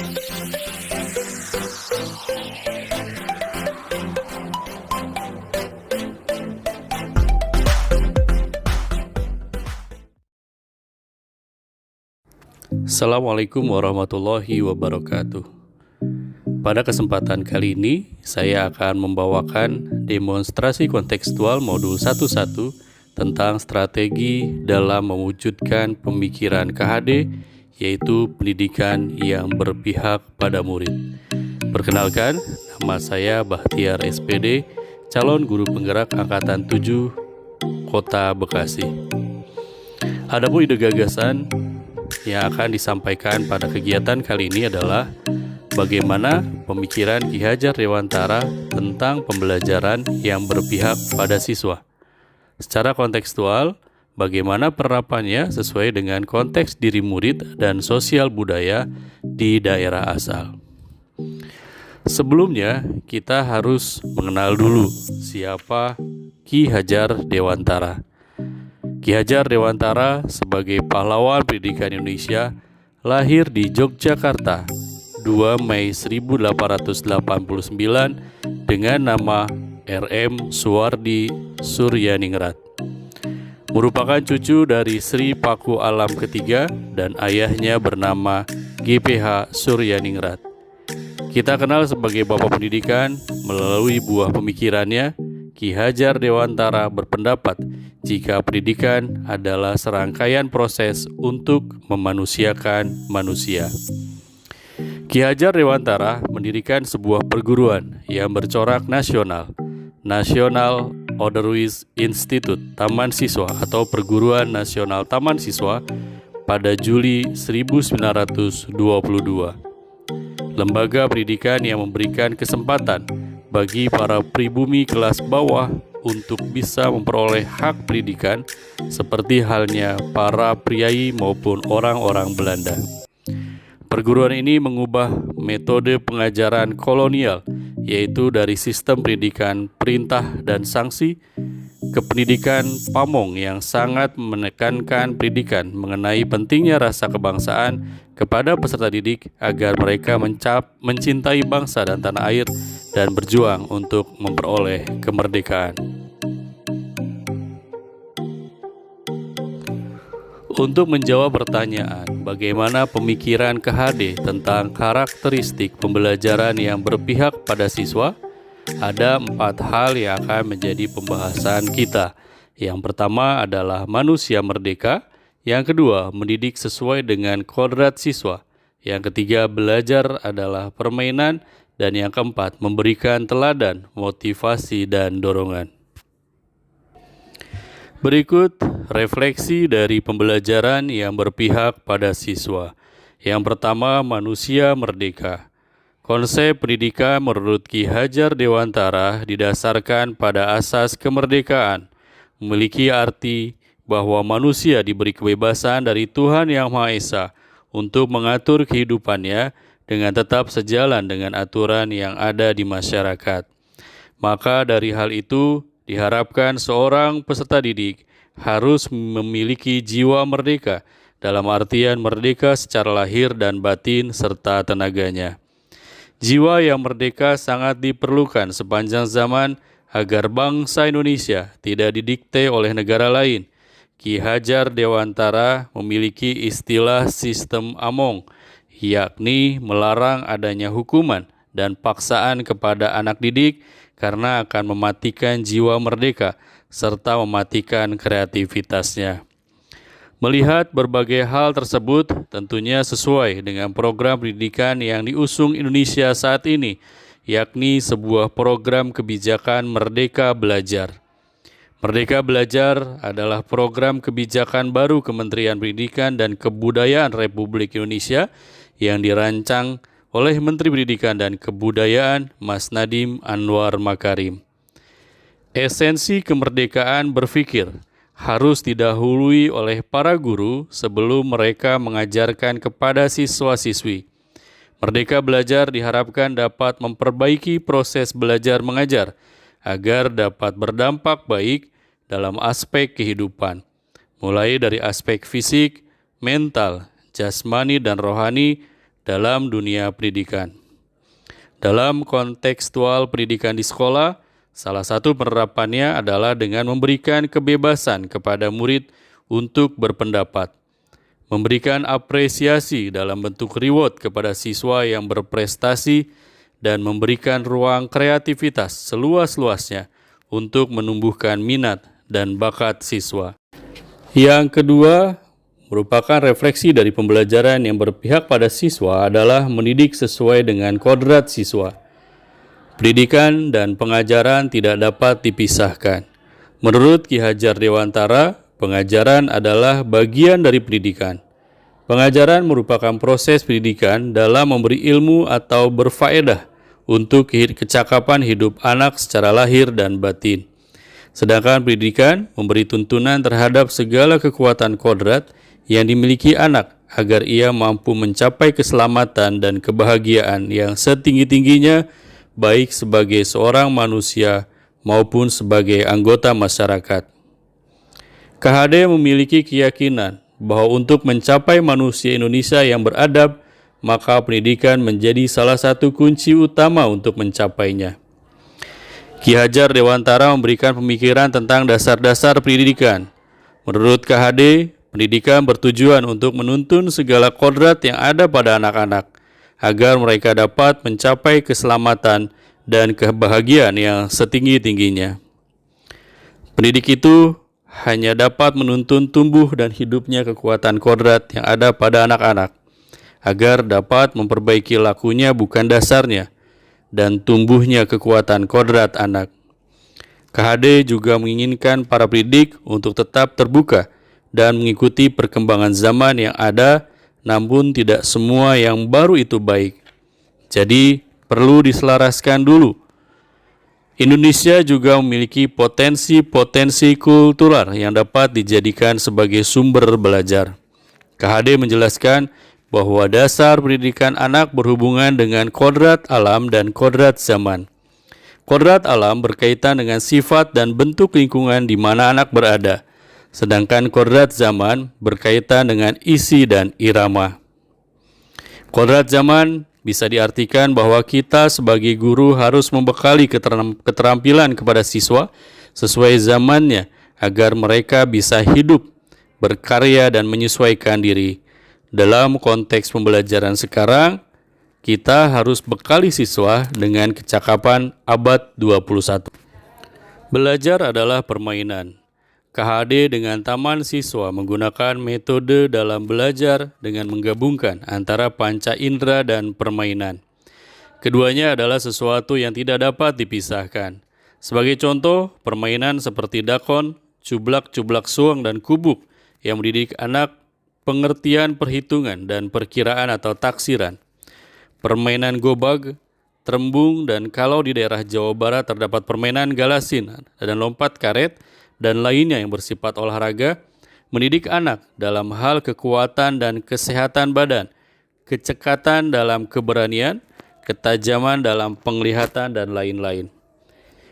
Assalamualaikum warahmatullahi wabarakatuh. Pada kesempatan kali ini, saya akan membawakan demonstrasi kontekstual modul 11 tentang strategi dalam mewujudkan pemikiran KHD, yaitu pendidikan yang berpihak pada murid. Perkenalkan, nama saya Bahtiar SPD, calon guru penggerak Angkatan 7 Kota Bekasi. Adapun ide gagasan yang akan disampaikan pada kegiatan kali ini adalah bagaimana pemikiran Ki Hajar Dewantara tentang pembelajaran yang berpihak pada siswa. Secara kontekstual, bagaimana penerapannya sesuai dengan konteks diri murid dan sosial budaya di daerah asal. Sebelumnya, kita harus mengenal dulu siapa Ki Hajar Dewantara. Ki Hajar Dewantara sebagai pahlawan pendidikan Indonesia lahir di Yogyakarta 2 Mei 1889 dengan nama R.M. Suwardi Suryaningrat. Merupakan cucu dari Sri Paku Alam ketiga dan ayahnya bernama G.P.H. Suryaningrat. Kita kenal sebagai bapak pendidikan melalui buah pemikirannya. Ki Hajar Dewantara berpendapat jika pendidikan adalah serangkaian proses untuk memanusiakan manusia. Ki Hajar Dewantara mendirikan sebuah perguruan yang bercorak nasional, National Otherwise Institute Taman Siswa atau Perguruan Nasional Taman Siswa pada Juli 1922. Lembaga pendidikan yang memberikan kesempatan bagi para pribumi kelas bawah untuk bisa memperoleh hak pendidikan seperti halnya para priai maupun orang-orang Belanda. Perguruan ini mengubah metode pengajaran kolonial, yaitu dari sistem pendidikan perintah dan sanksi ke pendidikan pamong yang sangat menekankan pendidikan mengenai pentingnya rasa kebangsaan kepada peserta didik agar mereka mencintai bangsa dan tanah air dan berjuang untuk memperoleh kemerdekaan. Untuk menjawab pertanyaan bagaimana pemikiran KHD tentang karakteristik pembelajaran yang berpihak pada siswa, ada 4 hal yang akan menjadi pembahasan kita. Yang pertama adalah manusia merdeka, yang kedua mendidik sesuai dengan kodrat siswa, yang ketiga belajar adalah permainan, dan yang keempat memberikan teladan, motivasi, dan dorongan. Berikut refleksi dari pembelajaran yang berpihak pada siswa. Yang pertama, manusia merdeka. Konsep pendidikan menurut Ki Hajar Dewantara didasarkan pada asas kemerdekaan, memiliki arti bahwa manusia diberi kebebasan dari Tuhan Yang Maha Esa untuk mengatur kehidupannya dengan tetap sejalan dengan aturan yang ada di masyarakat. Maka dari hal itu, diharapkan seorang peserta didik harus memiliki jiwa merdeka, dalam artian merdeka secara lahir dan batin serta tenaganya. Jiwa yang merdeka sangat diperlukan sepanjang zaman agar bangsa Indonesia tidak didikte oleh negara lain. Ki Hajar Dewantara memiliki istilah sistem Among, yakni melarang adanya hukuman dan paksaan kepada anak didik karena akan mematikan jiwa merdeka serta mematikan kreativitasnya. Melihat berbagai hal tersebut tentunya sesuai dengan program pendidikan yang diusung Indonesia saat ini, yakni sebuah program kebijakan Merdeka Belajar. Merdeka Belajar adalah program kebijakan baru Kementerian Pendidikan dan Kebudayaan Republik Indonesia yang dirancang oleh Menteri Pendidikan dan Kebudayaan Mas Nadiem Anwar Makarim. Esensi kemerdekaan berpikir harus didahului oleh para guru sebelum mereka mengajarkan kepada siswa-siswi. Merdeka Belajar diharapkan dapat memperbaiki proses belajar mengajar agar dapat berdampak baik dalam aspek kehidupan, mulai dari aspek fisik, mental, jasmani, dan rohani, dalam dunia pendidikan. Dalam kontekstual pendidikan di sekolah, salah satu penerapannya adalah dengan memberikan kebebasan kepada murid untuk berpendapat, memberikan apresiasi dalam bentuk reward kepada siswa yang berprestasi, dan memberikan ruang kreativitas seluas-luasnya untuk menumbuhkan minat dan bakat siswa. Yang kedua, merupakan refleksi dari pembelajaran yang berpihak pada siswa adalah mendidik sesuai dengan kodrat siswa. Pendidikan dan pengajaran tidak dapat dipisahkan. Menurut Ki Hajar Dewantara, pengajaran adalah bagian dari pendidikan. Pengajaran merupakan proses pendidikan dalam memberi ilmu atau berfaedah untuk kecakapan hidup anak secara lahir dan batin. Sedangkan pendidikan memberi tuntunan terhadap segala kekuatan kodrat yang dimiliki anak agar ia mampu mencapai keselamatan dan kebahagiaan yang setinggi-tingginya baik sebagai seorang manusia maupun sebagai anggota masyarakat. KHD memiliki keyakinan bahwa untuk mencapai manusia Indonesia yang beradab, maka pendidikan menjadi salah satu kunci utama untuk mencapainya. Ki Hajar Dewantara memberikan pemikiran tentang dasar-dasar pendidikan. Menurut KHD, pendidikan bertujuan untuk menuntun segala kodrat yang ada pada anak-anak, agar mereka dapat mencapai keselamatan dan kebahagiaan yang setinggi-tingginya. Pendidik itu hanya dapat menuntun tumbuh dan hidupnya kekuatan kodrat yang ada pada anak-anak, agar dapat memperbaiki lakunya bukan dasarnya, dan tumbuhnya kekuatan kodrat anak. KHD juga menginginkan para pendidik untuk tetap terbuka dan mengikuti perkembangan zaman yang ada, namun tidak semua yang baru itu baik. Jadi, perlu diselaraskan dulu. Indonesia juga memiliki potensi-potensi kultural yang dapat dijadikan sebagai sumber belajar. KHD menjelaskan bahwa dasar pendidikan anak berhubungan dengan kodrat alam dan kodrat zaman. Kodrat alam berkaitan dengan sifat dan bentuk lingkungan di mana anak berada, sedangkan kodrat zaman berkaitan dengan isi dan irama. Kodrat zaman bisa diartikan bahwa kita sebagai guru harus membekali keterampilan kepada siswa sesuai zamannya agar mereka bisa hidup, berkarya, dan menyesuaikan diri. Dalam konteks pembelajaran sekarang, kita harus bekali siswa dengan kecakapan abad 21. Belajar adalah permainan. KHD dengan Taman Siswa menggunakan metode dalam belajar dengan menggabungkan antara panca indera dan permainan. Keduanya adalah sesuatu yang tidak dapat dipisahkan. Sebagai contoh, permainan seperti dakon, cublak-cublak suang, dan kubuk yang mendidik anak pengertian perhitungan dan perkiraan atau taksiran. Permainan gobag, terembung, dan kalau di daerah Jawa Barat terdapat permainan galasin dan lompat karet, dan lainnya yang bersifat olahraga, mendidik anak dalam hal kekuatan dan kesehatan badan, kecekatan dalam keberanian, ketajaman dalam penglihatan, dan lain-lain.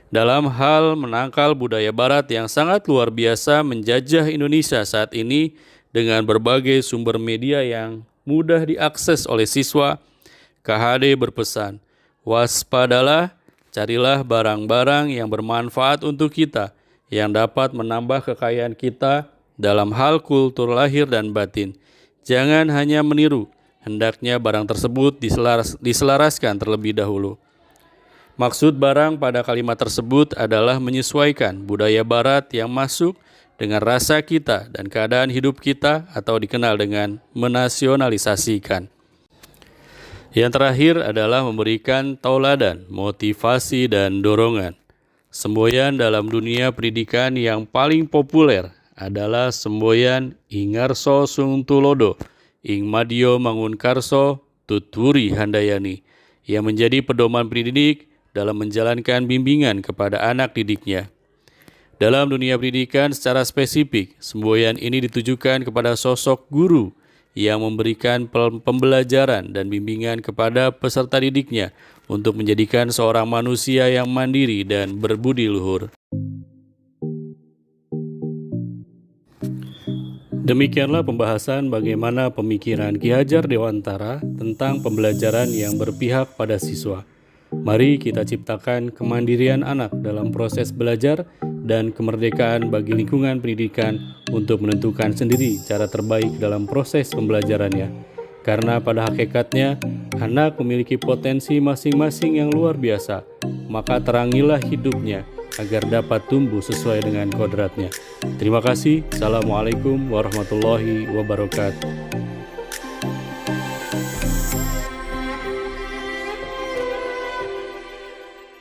Dalam hal menangkal budaya barat yang sangat luar biasa menjajah Indonesia saat ini dengan berbagai sumber media yang mudah diakses oleh siswa, KHD berpesan, waspadalah, carilah barang-barang yang bermanfaat untuk kita, yang dapat menambah kekayaan kita dalam hal kultur lahir dan batin. Jangan hanya meniru, hendaknya barang tersebut diselaraskan terlebih dahulu. Maksud barang pada kalimat tersebut adalah menyesuaikan budaya barat yang masuk dengan rasa kita dan keadaan hidup kita atau dikenal dengan menasionalisasikan. Yang terakhir adalah memberikan tauladan, motivasi, dan dorongan. Semboyan dalam dunia pendidikan yang paling populer adalah semboyan Ingarso Sungtulodo, Ing Madyo Mangunkarso, Tutwuri Handayani, yang menjadi pedoman pendidik dalam menjalankan bimbingan kepada anak didiknya. Dalam dunia pendidikan secara spesifik, semboyan ini ditujukan kepada sosok guru yang memberikan pembelajaran dan bimbingan kepada peserta didiknya untuk menjadikan seorang manusia yang mandiri dan berbudi luhur. Demikianlah pembahasan bagaimana pemikiran Ki Hajar Dewantara tentang pembelajaran yang berpihak pada siswa. Mari kita ciptakan kemandirian anak dalam proses belajar dan kemerdekaan bagi lingkungan pendidikan untuk menentukan sendiri cara terbaik dalam proses pembelajarannya. Karena pada hakikatnya, anak memiliki potensi masing-masing yang luar biasa, maka terangilah hidupnya agar dapat tumbuh sesuai dengan kodratnya. Terima kasih. Assalamualaikum warahmatullahi wabarakatuh.